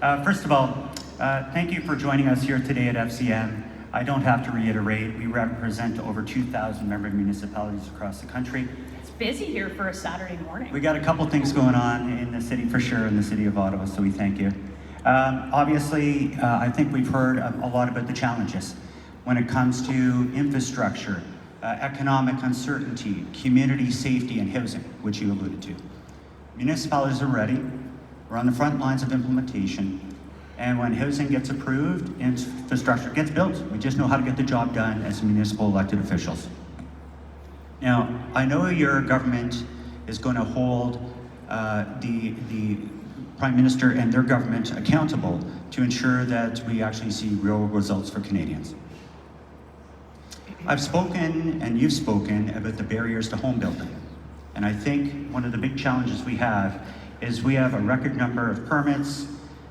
First of all, thank you for joining us here today at FCM. I don't have to reiterate, we represent over 2,000 member municipalities across the country. It's busy here for a Saturday morning. We got a couple things going on in the city for sure, in the city of Ottawa, so we thank you. Obviously, I think we've heard a lot about the challenges when it comes to infrastructure, economic uncertainty, community safety, and housing, which you alluded to. Municipalities are ready. We're on the front lines of implementation. And when housing gets approved, infrastructure gets built. We just know how to get the job done as municipal elected officials. Now, I know your government is going to hold the Prime Minister and their government accountable to ensure that we actually see real results for Canadians. I've spoken, and you've spoken, about the barriers to home building. And I think one of the big challenges we have is we have a record number of permits.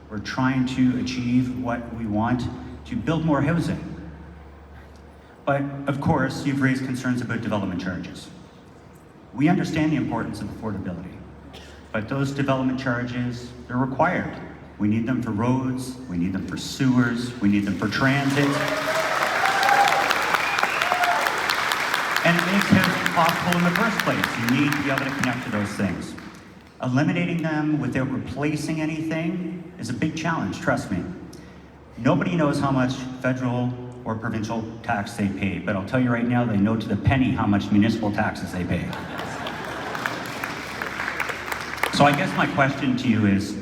We're trying to achieve what we want to build more housing. But of course, you've raised concerns about development charges. We understand the importance of affordability, but those development charges, they're required. We need them for roads, we need them for sewers, we need them for transit. And it makes housing possible in the first place. You need to be able to connect to those things. Eliminating them without replacing anything is a big challenge, trust me. Nobody knows how much federal or provincial tax they pay, but I'll tell you right now, they know to the penny how much municipal taxes they pay. So I guess my question to you is,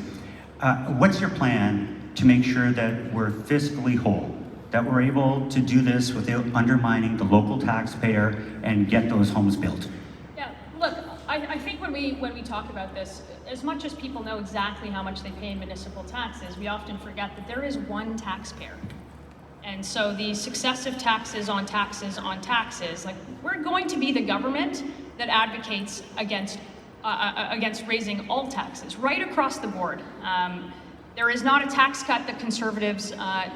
what's your plan to make sure that we're fiscally whole, that we're able to do this without undermining the local taxpayer and get those homes built? Yeah, look, I think when we talk about this, as much as people know exactly how much they pay in municipal taxes, we often forget that there is one taxpayer. And so the successive taxes on taxes on taxes, like, we're going to be the government that advocates against raising all taxes right across the board. There is not a tax cut that Conservatives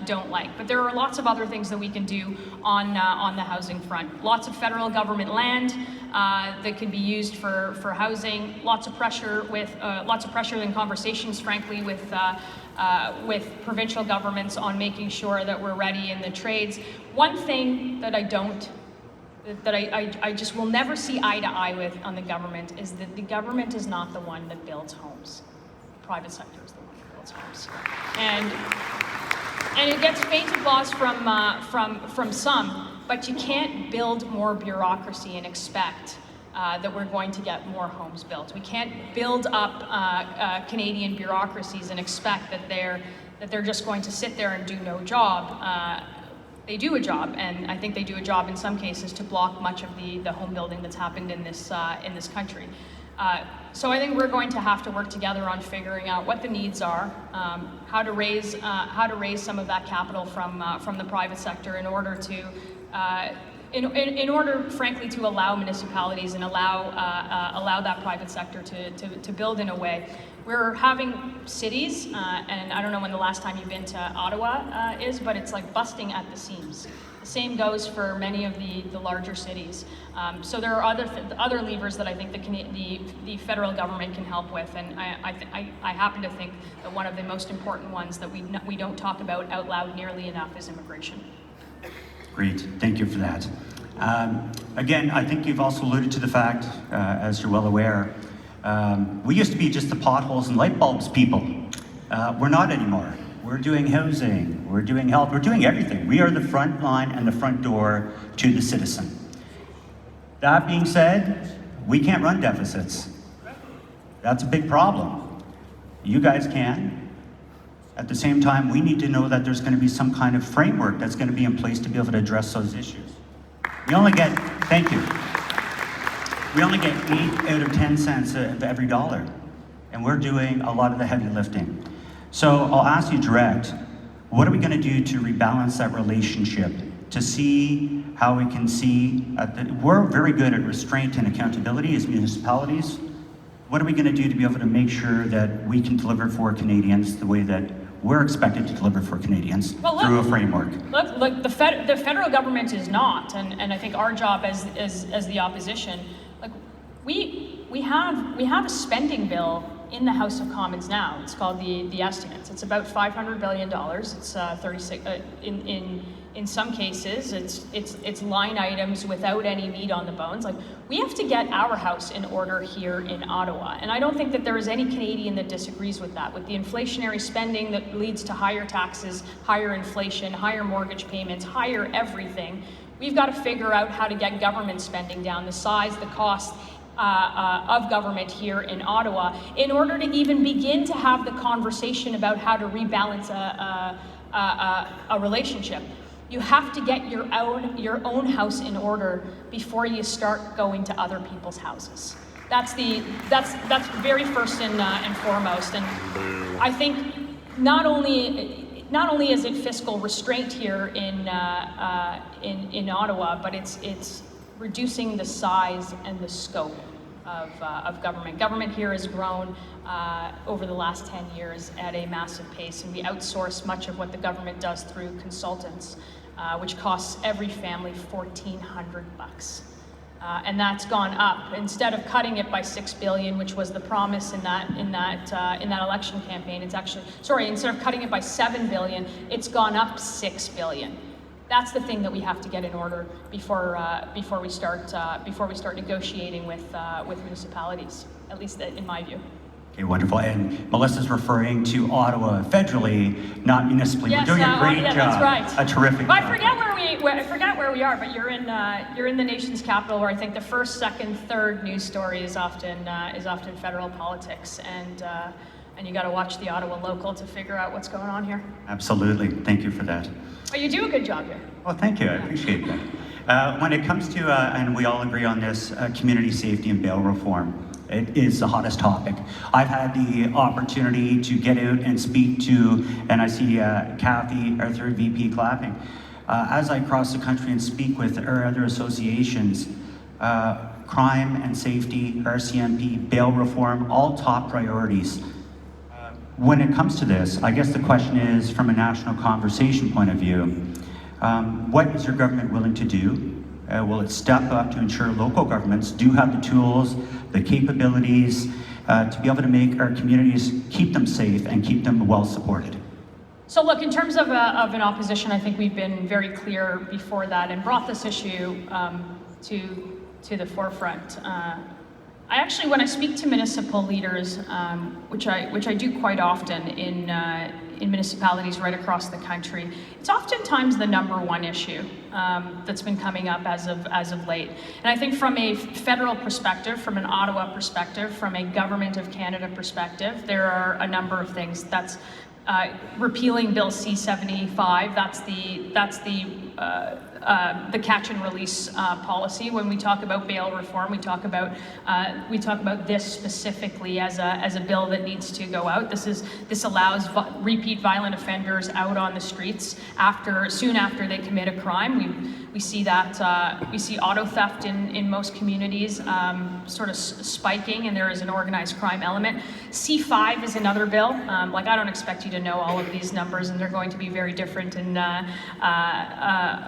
don't like, but there are lots of other things that we can do on the housing front. Lots of federal government land that can be used for housing. Lots of pressure and conversations, frankly, with provincial governments on making sure that we're ready in the trades. One thing that I just will never see eye to eye with on the government is that the government is not the one that builds homes. The private sector is the one that builds homes. And it gets faint applause from some, but you can't build more bureaucracy and expect that we're going to get more homes built. We can't build up Canadian bureaucracies and expect that they're just going to sit there and do no job. They do a job, and I think they do a job in some cases to block much of the home building that's happened in this country. So I think we're going to have to work together on figuring out what the needs are, how to raise some of that capital from the private sector in order to, in order, frankly, to allow municipalities and allow that private sector to build in a way. We're having cities, and I don't know when the last time you've been to Ottawa is, but it's like busting at the seams. The same goes for many of the larger cities. So there are other levers that I think the federal government can help with, and I happen to think that one of the most important ones that we don't talk about out loud nearly enough is immigration. Great, thank you for that. Again, I think you've also alluded to the fact, as you're well aware, we used to be just the potholes and light bulbs people. We're not anymore. We're doing housing, we're doing health, we're doing everything. We are the front line and the front door to the citizen. That being said, we can't run deficits. That's a big problem. You guys can. At the same time, we need to know that there's going to be some kind of framework that's going to be in place to be able to address those issues. We only get 8 out of 10 cents of every dollar, and we're doing a lot of the heavy lifting. So I'll ask you direct, what are we going to do to rebalance that relationship, to see how we can see, we're very good at restraint and accountability as municipalities. What are we going to do to be able to make sure that we can deliver for Canadians the way that we're expected to deliver for Canadians through a framework? Look, the federal government is not, and I think our job as the opposition, like, we have a spending bill in the House of Commons now. It's called the estimates. It's about $500 billion. It's 36 in some cases. It's line items without any meat on the bones. Like, we have to get our house in order here in Ottawa, and I don't think that there is any Canadian that disagrees with that. With the inflationary spending that leads to higher taxes, higher inflation, higher mortgage payments, higher everything, we've got to figure out how to get government spending down, the size, the cost of government here in Ottawa, in order to even begin to have the conversation about how to rebalance a relationship. You have to get your own house in order before you start going to other people's houses. That's very first and foremost. And I think not only is it fiscal restraint here in Ottawa, but it's reducing the size and the scope of government. Government here has grown over the last 10 years at a massive pace, and we outsource much of what the government does through consultants, which costs every family $1,400. And that's gone up. Instead of cutting it by $6 billion, which was the promise in that election campaign, it's actually, instead of cutting it by $7 billion, it's gone up $6 billion. That's the thing that we have to get in order before we start negotiating with municipalities, at least in my view. Okay, wonderful. And Melissa's referring to Ottawa federally, not municipally. Yes, we're doing a great yeah, job. That's right. A terrific well, job. I forget where we are, but you're in the nation's capital, where I think the first, second, third news story is often federal politics, and you got to watch the Ottawa local to figure out what's going on here. Absolutely. Thank you for that. Oh, you do a good job here. Well, thank you. I appreciate that. When it comes to, and we all agree on this, community safety and bail reform, it is the hottest topic. I've had the opportunity to get out and speak to, and I see Kathy, our third VP, clapping. As I cross the country and speak with our other associations, crime and safety, RCMP, bail reform, all top priorities. When it comes to this, I guess the question is, from a national conversation point of view, what is your government willing to do? Will it step up to ensure local governments do have the tools, the capabilities to be able to make our communities, keep them safe and keep them well supported? So look, in terms of an opposition, I think we've been very clear before that and brought this issue to the forefront. I actually, when I speak to municipal leaders, which I do quite often in municipalities right across the country, it's oftentimes the number one issue that's been coming up as of late. And I think from a federal perspective, from an Ottawa perspective, from a Government of Canada perspective, there are a number of things. That's repealing Bill C-75. That's the catch and release policy. When we talk about bail reform, we talk about this specifically as a bill that needs to go out. This allows repeat violent offenders out on the streets soon after they commit a crime. We see that we see auto theft in most communities sort of spiking, and there is an organized crime element. C5 is another bill. Like, I don't expect you to know all of these numbers, and they're going to be very different and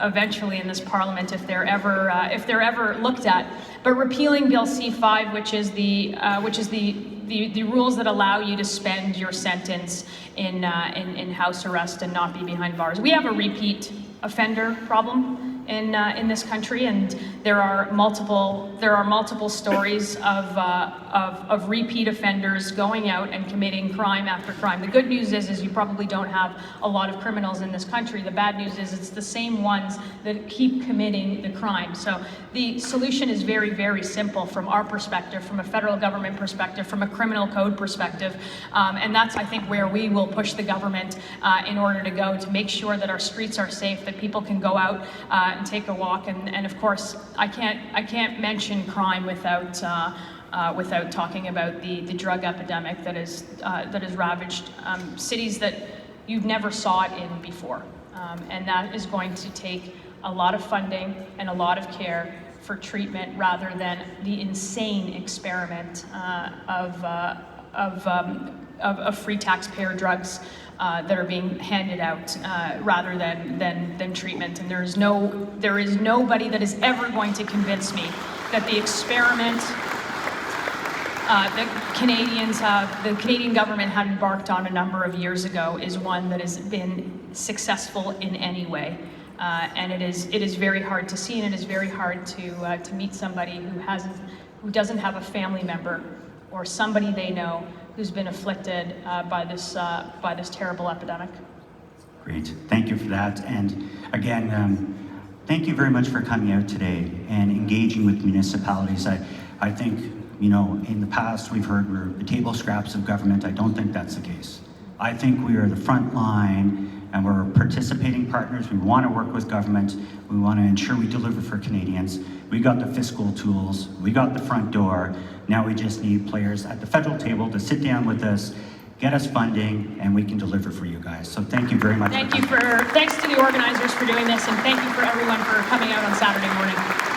eventually in this parliament if they're ever looked at. But repealing Bill C5, which is the rules that allow you to spend your sentence in house arrest and not be behind bars. We have a repeat offender problem in this country, and there are multiple stories of repeat offenders going out and committing crime after crime. The good news is you probably don't have a lot of criminals in this country. The bad news is it's the same ones that keep committing the crime. So the solution is very, very simple from our perspective, from a federal government perspective, from a criminal code perspective, and that's, I think, where we will push the government in order to go, to make sure that our streets are safe, that people can go out and take a walk. And of course, I can't mention crime without talking about the drug epidemic that has ravaged cities that you've never saw it in before, and that is going to take a lot of funding and a lot of care for treatment, rather than the insane experiment of free taxpayer drugs that are being handed out rather than treatment. And there is nobody that is ever going to convince me that the experiment the Canadian government had embarked on a number of years ago is one that has been successful in any way. And it is very hard to see, and it is very hard to meet somebody who doesn't have a family member or somebody they know who's been afflicted by this terrible epidemic. Great, thank you for that. And again, thank you very much for coming out today and engaging with municipalities. I think, you know, in the past we've heard we're the table scraps of government. I don't think that's the case. I think we are the front line and we're participating partners. We want to work with government. We want to ensure we deliver for Canadians. We got the fiscal tools. We got the front door. Now we just need players at the federal table to sit down with us, get us funding, and we can deliver for you guys. So thank you very much. Thanks to the organizers for doing this, and thank you for everyone for coming out on Saturday morning.